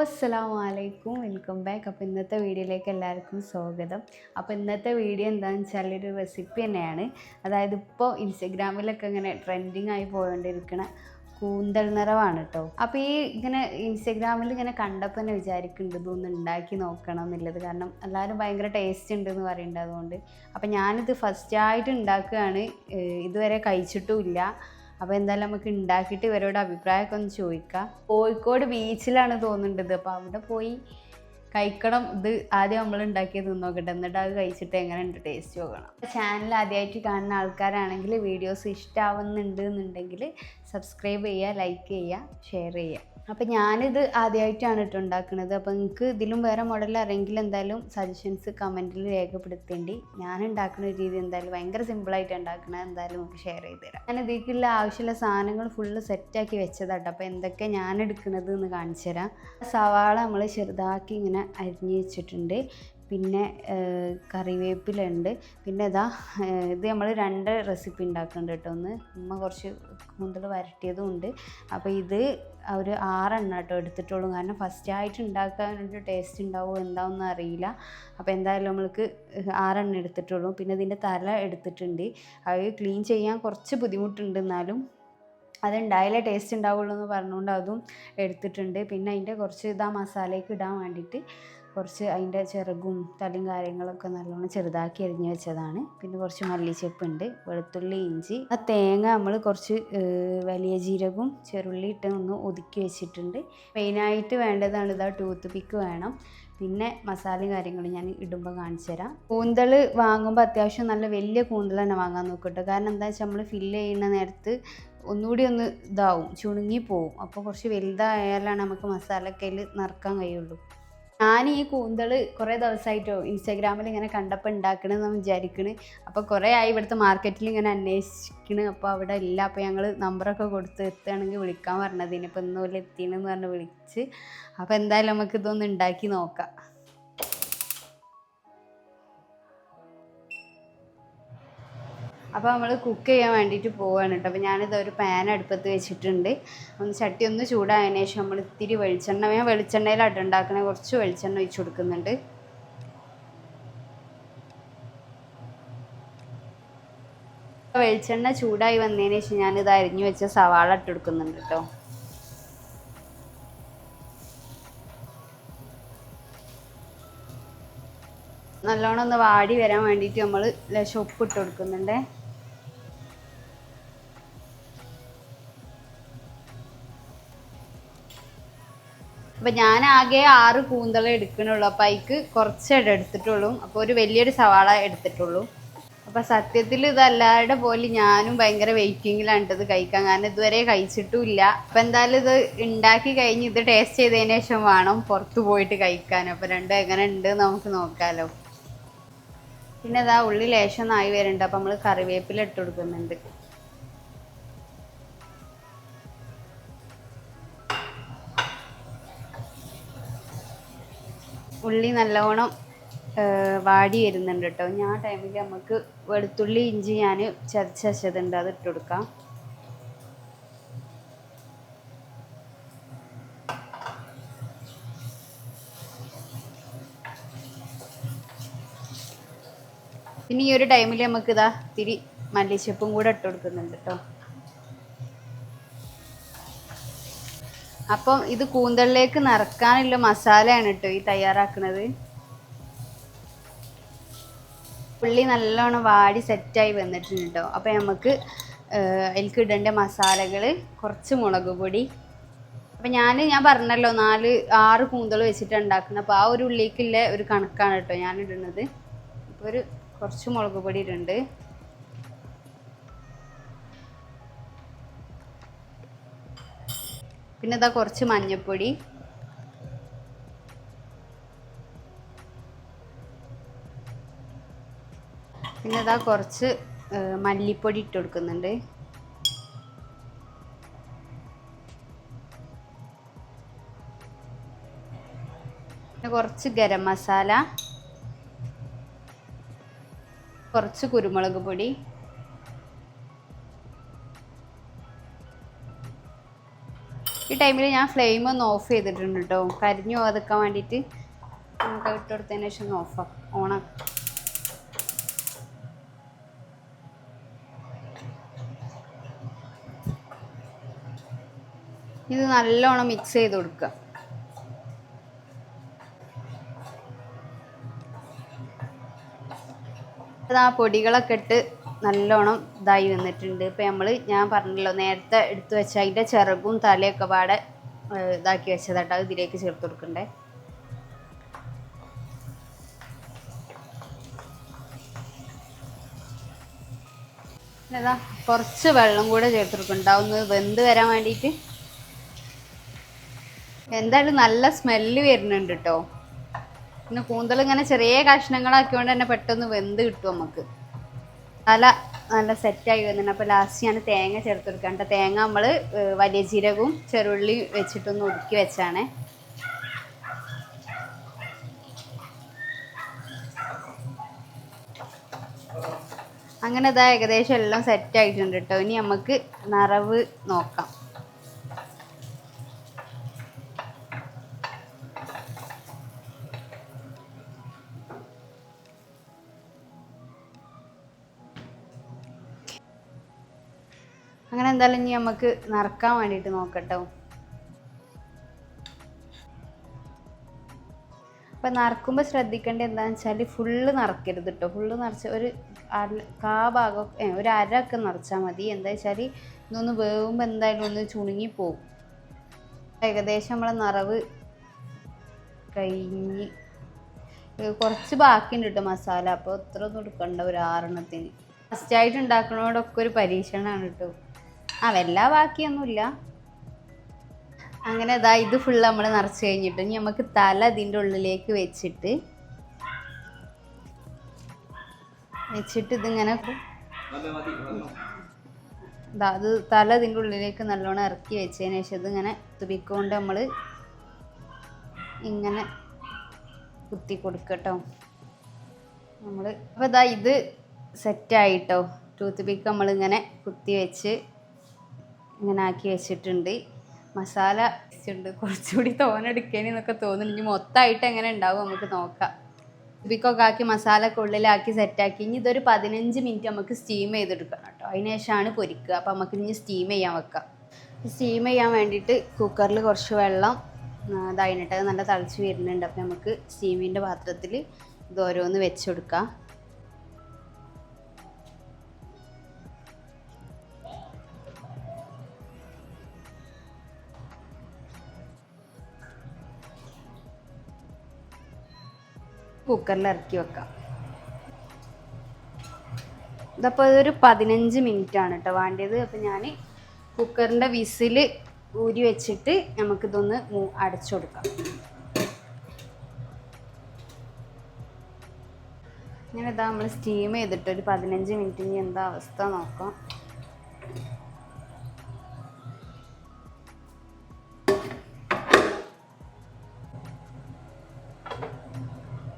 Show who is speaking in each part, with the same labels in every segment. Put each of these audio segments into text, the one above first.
Speaker 1: അസ്സലാമലൈക്കും, welcome back. അപ്പോൾ ഇന്നത്തെ വീഡിയോയിലേക്ക് എല്ലാവർക്കും സ്വാഗതം. അപ്പോൾ ഇന്നത്തെ വീഡിയോ എന്താണെന്ന് വെച്ചാൽ ഒരു റെസിപ്പി തന്നെയാണ്. അതായത് ഇപ്പോൾ ഇൻസ്റ്റഗ്രാമിലൊക്കെ ഇങ്ങനെ ട്രെൻഡിങ് ആയി പോയോണ്ടിരിക്കണ കൂന്തൽ നിറവാണ് കേട്ടോ. അപ്പോൾ ഈ ഇങ്ങനെ ഇൻസ്റ്റഗ്രാമിൽ ഇങ്ങനെ കണ്ടപ്പോൾ തന്നെ വിചാരിക്കുന്നുണ്ട് ഇതൊന്ന് ഉണ്ടാക്കി നോക്കണം എന്നുള്ളത്. കാരണം എല്ലാവരും ഭയങ്കര ടേസ്റ്റ് ഉണ്ടെന്ന് പറയുന്നുണ്ട്. അതുകൊണ്ട് അപ്പോൾ ഞാനിത് ഫസ്റ്റായിട്ട് ഉണ്ടാക്കുകയാണ്, ഇതുവരെ കഴിച്ചിട്ടുമില്ല. അപ്പോൾ എന്തായാലും നമുക്ക് ഉണ്ടാക്കിയിട്ട് ഇവരോട് അഭിപ്രായമൊക്കെ ഒന്ന് ചോദിക്കാം. കോഴിക്കോട് ബീച്ചിലാണ് തോന്നുന്നുണ്ടത്. അപ്പോൾ അവിടെ പോയി കഴിക്കണം. ഇത് ആദ്യം നമ്മൾ ഉണ്ടാക്കിയത് നോക്കട്ടെ, എന്നിട്ട് അത് കഴിച്ചിട്ട് എങ്ങനെയുണ്ട് ടേസ്റ്റ് നോക്കണം. ചാനൽ ആദ്യമായിട്ട് കാണുന്ന ആൾക്കാരാണെങ്കിൽ വീഡിയോസ് ഇഷ്ടമാവുന്നുണ്ട് എന്നുണ്ടെങ്കിൽ സബ്സ്ക്രൈബ് ചെയ്യുക, ലൈക്ക് ചെയ്യുക, ഷെയർ ചെയ്യുക. അപ്പോൾ ഞാനിത് ആദ്യമായിട്ടാണ് കേട്ടോ ഉണ്ടാക്കുന്നത്. അപ്പോൾ നിങ്ങൾക്ക് ഇതിലും വേറെ മോഡൽ അറിയെങ്കിൽ എന്തായാലും സജഷൻസ് കമൻറ്റിൽ രേഖപ്പെടുത്തേണ്ടി. ഞാൻ ഉണ്ടാക്കുന്ന രീതി എന്തായാലും ഭയങ്കര സിമ്പിളായിട്ട് ഉണ്ടാക്കുന്നത്, എന്തായാലും നമുക്ക് ഷെയർ ചെയ്ത് തരാം. ഞാൻ ഇതിലേക്കുള്ള ആവശ്യമുള്ള സാധനങ്ങൾ ഫുള്ള് സെറ്റാക്കി വെച്ചതാട്ടോ. അപ്പോൾ എന്തൊക്കെ ഞാൻ എടുക്കുന്നത് എന്ന് കാണിച്ചു തരാം. സവാള നമ്മൾ ചെറുതാക്കി ഇങ്ങനെ അരിഞ്ഞ് വെച്ചിട്ടുണ്ട്. പിന്നെ കറിവേപ്പിലുണ്ട്. പിന്നെ ഇത് നമ്മൾ 2 റെസിപ്പി ഉണ്ടാക്കുന്നുണ്ട് കേട്ടോ. ഒന്ന് ഉമ്മ കുറച്ച് കൂന്തൽ വരട്ടിയതും ഉണ്ട്. അപ്പോൾ ഇത് ഒരു 6 എണ്ണം കേട്ടോ എടുത്തിട്ടുള്ളൂ. കാരണം ഫസ്റ്റായിട്ട് ഉണ്ടാക്കാനൊരു ടേസ്റ്റ് ഉണ്ടാവുമോ എന്താണെന്ന് അറിയില്ല. അപ്പോൾ എന്തായാലും നമ്മൾക്ക് 6 എണ്ണം എടുത്തിട്ടുള്ളൂ. പിന്നെ ഇതിൻ്റെ തല എടുത്തിട്ടുണ്ട്. അത് ക്ലീൻ ചെയ്യാൻ കുറച്ച് ബുദ്ധിമുട്ടുണ്ട്, എന്നാലും അതുണ്ടായാലേ ടേസ്റ്റ് ഉണ്ടാവുള്ളൂ എന്ന് പറഞ്ഞുകൊണ്ട് അതും എടുത്തിട്ടുണ്ട്. പിന്നെ അതിൻ്റെ കുറച്ച് മസാലയ്ക്ക് ഇടാൻ വേണ്ടിയിട്ട് കുറച്ച് അതിൻ്റെ ചിറകും തലയും കാര്യങ്ങളൊക്കെ നല്ലോണം ചെറുതാക്കി അരിഞ്ഞ് വെച്ചതാണ്. പിന്നെ കുറച്ച് മല്ലിച്ചെപ്പുണ്ട്, വെളുത്തുള്ളി, ഇഞ്ചി, ആ തേങ്ങ നമ്മൾ കുറച്ച് വലിയ ജീരകവും ചെറുള്ളി ഇട്ട് ഒന്ന് ഒതുക്കി വെച്ചിട്ടുണ്ട്. മെയിനായിട്ട് വേണ്ടതാണ് ടൂത്ത് പിക്ക് വേണം. പിന്നെ മസാലയും കാര്യങ്ങളും ഞാൻ ഇടുമ്പോൾ കാണിച്ചു തരാം. കൂന്തൽ വാങ്ങുമ്പോൾ അത്യാവശ്യം നല്ല വലിയ കൂന്തൽ തന്നെ വാങ്ങാൻ നോക്കട്ടോ. കാരണം എന്താ വെച്ചാൽ നമ്മൾ ഫില്ല് ചെയ്യുന്ന നേരത്ത് ഒന്നുകൂടി ഒന്ന് ചുണുങ്ങി പോവും. അപ്പോൾ കുറച്ച് വലുതായാലാണ് നമുക്ക് മസാലയൊക്കെ അതിൽ നിറക്കാൻ കഴിയുള്ളൂ. ഞാൻ ഈ കൂന്തൽ കുറേ ദിവസമായിട്ടോ ഇൻസ്റ്റാഗ്രാമിൽ ഇങ്ങനെ കണ്ടപ്പോൾ ഉണ്ടാക്കണമെന്ന് വിചാരിക്കണ്. അപ്പോൾ കുറേ ആയി ഇവിടുത്തെ മാർക്കറ്റിൽ ഇങ്ങനെ അന്വേഷിക്കണ്. അപ്പോൾ അവിടെ ഇല്ല. അപ്പോൾ ഞങ്ങൾ നമ്പറൊക്കെ കൊടുത്ത് എത്തുകയാണെങ്കിൽ വിളിക്കാൻ പറഞ്ഞതിന്. ഇപ്പോൾ ഇന്നുപോലെ എത്തിയെന്ന് പറഞ്ഞ് വിളിച്ച്. അപ്പോൾ എന്തായാലും നമുക്ക് ഇതൊന്ന് ഉണ്ടാക്കി നോക്കാം. അപ്പോൾ നമ്മൾ കുക്ക് ചെയ്യാൻ വേണ്ടിയിട്ട് പോവുകയാണ് കേട്ടോ. അപ്പോൾ ഞാനിത് ഒരു പാൻ അടുപ്പത്ത് വെച്ചിട്ടുണ്ട്. ചട്ടി ഒന്ന് ചൂടായതിനു ശേഷം നമ്മൾ ഇത്തിരി വെളിച്ചെണ്ണ, ഞാൻ വെളിച്ചെണ്ണയിലായിട്ട് ഉണ്ടാക്കണേ, കുറച്ച് വെളിച്ചെണ്ണ ഒഴിച്ച് കൊടുക്കുന്നുണ്ട്. വെളിച്ചെണ്ണ ചൂടായി വന്നതിന് ശേഷം ഞാനിത് അരിഞ്ഞു വെച്ച സവാള ഇട്ട് കൊടുക്കുന്നുണ്ട് കേട്ടോ. നല്ലോണം ഒന്ന് വാടി വരാൻ വേണ്ടിയിട്ട് നമ്മൾ ലേശം ഉപ്പ് ഇട്ട് കൊടുക്കുന്നുണ്ട്. അപ്പം ഞാൻ ആകെ 6 കൂന്തൽ എടുക്കണുള്ളൂ. അപ്പോൾ അതിക്ക് കുറച്ച് എടുത്തിട്ടുള്ളൂ. അപ്പോൾ ഒരു വലിയൊരു സവാള എടുത്തിട്ടുള്ളൂ. അപ്പോൾ സത്യത്തിൽ ഇതെല്ലാവരുടെ പോലെ ഞാനും ഭയങ്കര വെയിറ്റിങ്ങിലാണ് ഇത് കഴിക്കാൻ. കാരണം ഇതുവരെ കഴിച്ചിട്ടുമില്ല. അപ്പോൾ എന്തായാലും ഇത് ഉണ്ടാക്കി കഴിഞ്ഞ് ഇത് ടേസ്റ്റ് ചെയ്തതിന് ശേഷം വേണം പുറത്ത് പോയിട്ട് കഴിക്കാൻ. അപ്പോൾ രണ്ടും എങ്ങനെ ഉണ്ട് നമുക്ക് നോക്കാമല്ലോ. പിന്നെ ഉള്ളി ലേശം നായി വരുന്നുണ്ട്. അപ്പം നമ്മൾ കറിവേപ്പില ഇട്ട് കൊടുക്കുന്നുണ്ട്. ഉള്ളി നല്ലോണം വാടി വരുന്നുണ്ട് കേട്ടോ. ഞാൻ ടൈമിൽ നമുക്ക് വെളുത്തുള്ളി, ഇഞ്ചി ഞാൻ ചതച്ച് വെച്ചതുണ്ട്, അത് ഇട്ട് കൊടുക്കാം. പിന്നെ ഈ ഒരു ടൈമിൽ നമുക്ക് ഇത്തിരി മല്ലിച്ചപ്പും കൂടെ ഇട്ട് കൊടുക്കുന്നുണ്ട് കേട്ടോ. അപ്പം ഇത് കൂന്തലിലേക്ക് നിറക്കാനുള്ള മസാലയാണ് കേട്ടോ ഈ തയ്യാറാക്കുന്നത്. ഉള്ളി നല്ലോണം വാടി സെറ്റായി വന്നിട്ടുണ്ട് കേട്ടോ. അപ്പം നമുക്ക് അതിലേക്ക് ഇടേണ്ട മസാലകൾ, കുറച്ച് മുളക് പൊടി. അപ്പം ഞാൻ പറഞ്ഞല്ലോ 6 കൂന്തൽ വെച്ചിട്ടാണ് ഉണ്ടാക്കുന്നത്. അപ്പോൾ ആ ഒരു ഉള്ളിലേക്കുള്ള ഒരു കണക്കാണ് കേട്ടോ ഞാൻ ഇടുന്നത്. ഇപ്പോൾ കുറച്ച് മുളക് പൊടി ഇടുന്നുണ്ട്. പിന്നെ കുറച്ച് മഞ്ഞൾപ്പൊടി, പിന്നെ കുറച്ച് മല്ലിപ്പൊടി ഇട്ട് കൊടുക്കുന്നുണ്ട്. പിന്നെ കുറച്ച് ഗരം മസാല, കുറച്ച് കുരുമുളക് പൊടി, ഈ ടൈമിൽ ഞാൻ ഫ്ലെയിം ഒന്ന് ഓഫ് ചെയ്തിട്ടുണ്ട് കേട്ടോ, കരിഞ്ഞു പോകാതിരിക്കാൻ വേണ്ടിയിട്ട്. നമുക്ക് ഇട്ട് കൊടുത്തതിന് ശേഷം ഓണാക്കാം. ഇത് നല്ലോണം മിക്സ് ചെയ്ത് കൊടുക്കുക. ആ പൊടികളൊക്കെ ഇട്ട് നല്ലോണം ഇതായി വന്നിട്ടുണ്ട്. ഇപ്പം ഞാൻ പറഞ്ഞല്ലോ നേരത്തെ എടുത്തു വെച്ച അതിൻ്റെ ചിറകും തലയൊക്കെ പാടെ ഇതാക്കി വെച്ചതാട്ടോ, അത് ഇതിലേക്ക് ചേർത്ത് കൊടുക്കണ്ടേ. ഏതാ കുറച്ച് വെള്ളം കൂടെ ചേർത്ത് കൊടുക്കണ്ട, ഒന്ന് വെന്ത് വരാൻ വേണ്ടിയിട്ട്. എന്തായാലും നല്ല സ്മെല്ല് വരുന്നുണ്ട് കേട്ടോ. പിന്നെ കൂന്തൽ ഇങ്ങനെ ചെറിയ കഷ്ണങ്ങളാക്കിയോണ്ട് തന്നെ പെട്ടെന്ന് വെന്ത് കിട്ടും നമുക്ക്. നല്ല സെറ്റായി വന്നിട്ടുണ്ട്. അപ്പോൾ ലാസ്റ്റ് ഞാൻ തേങ്ങ ചേർത്ത് കൊടുക്കാം. തേങ്ങ നമ്മൾ വലിയ ജീരകവും ചെറുള്ളി വെച്ചിട്ടൊന്ന് ഒതുക്കി വെച്ചാണ്. അങ്ങനെ ഇതാ ഏകദേശം എല്ലാം സെറ്റായിട്ടുണ്ട് കേട്ടോ. ഇനി നമുക്ക് നിറവ് നോക്കാം. അങ്ങനെ എന്തായാലും ഇനി നമുക്ക് നിറക്കാൻ വേണ്ടിയിട്ട് നോക്കട്ടോ. അപ്പം നിറക്കുമ്പോൾ ശ്രദ്ധിക്കേണ്ടത് എന്താണെന്ന് വെച്ചാൽ ഫുള്ള് നിറക്കരുത് കേട്ടോ. ഫുള്ള് നിറച്ച് ഒരു ഭാഗം ഒരു അരയൊക്കെ നിറച്ചാൽ മതി. എന്താ വെച്ചാൽ ഇതൊന്ന് വേവുമ്പോൾ എന്തായാലും ഒന്ന് ചുണുങ്ങി പോകും. ഏകദേശം നമ്മളെ നിറവ് കഴിഞ്ഞ് കുറച്ച് ബാക്കിയുണ്ട് കേട്ടോ മസാല. അപ്പോൾ ഇത്ര ഒന്നും എടുക്കണ്ട, ഒരു 6 ഫസ്റ്റായിട്ട് ഉണ്ടാക്കണോടൊക്കെ ഒരു പരീക്ഷണമാണ് കേട്ടോ. വല്ലാ ബാക്കിയൊന്നുമില്ല. അങ്ങനെ ഇതാ ഇത് ഫുള്ള് നമ്മൾ നിറച്ച് കഴിഞ്ഞിട്ട് ഇനി നമുക്ക് തല ഇതിൻ്റെ ഉള്ളിലേക്ക് വെച്ചിട്ട് ഇതിങ്ങനെ അത് തല ഇതിൻ്റെ ഉള്ളിലേക്ക് നല്ലോണം ഇറക്കി വെച്ചതിന് ശേഷം ഇതിങ്ങനെ തുപ്പിക്കൊണ്ട് നമ്മൾ ഇങ്ങനെ കുത്തി കൊടുക്കട്ടോ നമ്മൾ. അപ്പോൾ ഇതാ ഇത് സെറ്റായിട്ടോ. ടൂത്ത് പിക്ക് നമ്മളിങ്ങനെ കുത്തി വെച്ച് ഇങ്ങനെ ആക്കി വെച്ചിട്ടുണ്ട്. മസാല വെച്ചിട്ടുണ്ട്. കുറച്ചുകൂടി തോനെടുക്കാനെന്നൊക്കെ തോന്നുന്നു. ഇനി മൊത്തമായിട്ട് എങ്ങനെ ഉണ്ടാവും നമുക്ക് നോക്കാം. പിക്കൊക്കെ ആക്കി മസാല ഒക്കെ ഉള്ളിലാക്കി സെറ്റാക്കി ഇനി ഇതൊരു 15 മിനിറ്റ് നമുക്ക് സ്റ്റീം ചെയ്തെടുക്കണം കേട്ടോ. അതിന് ശേഷമാണ് പൊരിക്കുക. അപ്പോൾ നമുക്ക് ഇനി സ്റ്റീം ചെയ്യാൻ വെക്കാം. സ്റ്റീം ചെയ്യാൻ വേണ്ടിയിട്ട് കുക്കറിൽ കുറച്ച് വെള്ളം ഇതായിട്ട് നല്ല തിളച്ച് വരുന്നുണ്ട്. അപ്പോൾ നമുക്ക് സ്റ്റീമിൻ്റെ പാത്രത്തിൽ ഇത് ഓരോന്ന് വെച്ച് കൊടുക്കാം. കുക്കറിൽ ഇറക്കി വെക്കാം. ഇതപ്പോൾ ഇതൊരു 15 മിനിറ്റാണ് കേട്ടോ വേണ്ടത്. അപ്പോൾ ഞാൻ കുക്കറിൻ്റെ വിസിൽ ഊരി വെച്ചിട്ട് നമുക്കിതൊന്ന് അടച്ചു കൊടുക്കാം. ഇങ്ങനെ ഇതാ നമ്മൾ സ്റ്റീം ചെയ്തിട്ട് ഒരു 15 മിനിറ്റ് ഇനി എന്താ അവസ്ഥ നോക്കാം.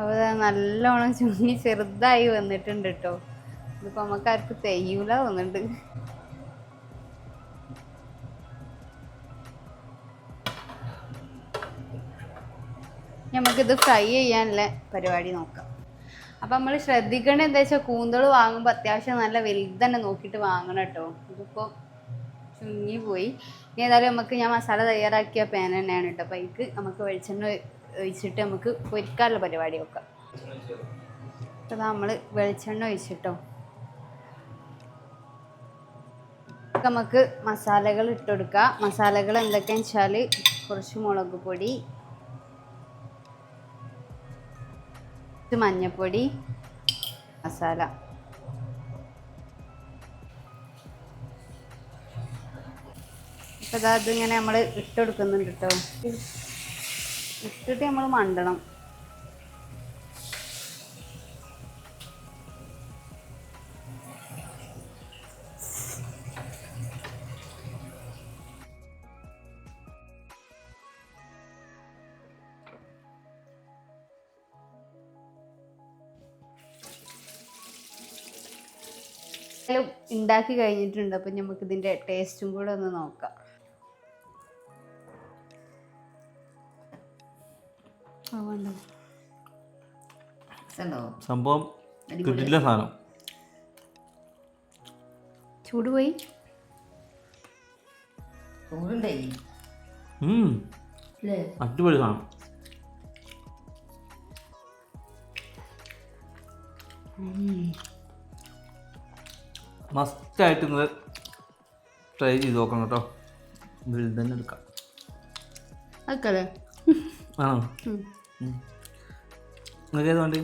Speaker 1: അപ്പോൾ നല്ലോണം ചുങ്ങി ചെറുതായി വന്നിട്ടുണ്ട് കേട്ടോ. ഇതിപ്പോൾ നമുക്ക് ആർക്ക് തെയ്യൂല തോന്നുന്നുണ്ട്. നമുക്കിത് ഫ്രൈ ചെയ്യാനുള്ള പരിപാടി നോക്കാം. അപ്പം നമ്മൾ ശ്രദ്ധിക്കേണ്ടത് എന്താ വെച്ചാൽ കൂന്തൾ വാങ്ങുമ്പോൾ അത്യാവശ്യം നല്ല വലുത് തന്നെ നോക്കിയിട്ട് വാങ്ങണം കേട്ടോ. ഇതിപ്പോൾ ചുങ്ങി പോയി. ഇനി ഏതായാലും ഞാൻ മസാല തയ്യാറാക്കിയ പാൻ തന്നെയാണ് കേട്ടോ. അപ്പോൾ അതിക്ക് നമുക്ക് വെളിച്ചെണ്ണ ഒഴിച്ചിട്ട് നമുക്ക് പൊരിക്കാനുള്ള പരിപാടി വെക്കാം. അപ്പോൾ നമ്മൾ വെളിച്ചെണ്ണ ഒഴിച്ചിട്ടോ നമുക്ക് മസാലകൾ ഇട്ടുകൊടുക്കാം. മസാലകൾ എന്തൊക്കെയാണെന്ന് വെച്ചാൽ കുറച്ച് മുളക് പൊടി, മഞ്ഞൾപ്പൊടി, മസാല. അപ്പോൾ അതിങ്ങനെ നമ്മൾ ഇട്ടുകൊടുക്കുന്നുണ്ട് കേട്ടോ. ഇട്ടിട്ട് നമ്മൾ മണ്ടണം. ഉണ്ടാക്കി കഴിഞ്ഞിട്ടുണ്ട്. അപ്പം നമുക്ക് ഇതിൻ്റെ ടേസ്റ്റും കൂടെ ഒന്ന് നോക്കാം.
Speaker 2: സംഭവം കിട്ടില്ല സാധനം.
Speaker 1: ചൂട് പോയി
Speaker 2: അടിപൊളി സാധനം. മസ്റ്റായിട്ട് നിങ്ങൾ ട്രൈ ചെയ്ത് നോക്കണം കേട്ടോ. ഇതിൽ തന്നെ എടുക്കാം.
Speaker 1: അതൊക്കെ
Speaker 2: ആണോ? നിങ്ങൾക്ക് ഏത് വേണ്ടി?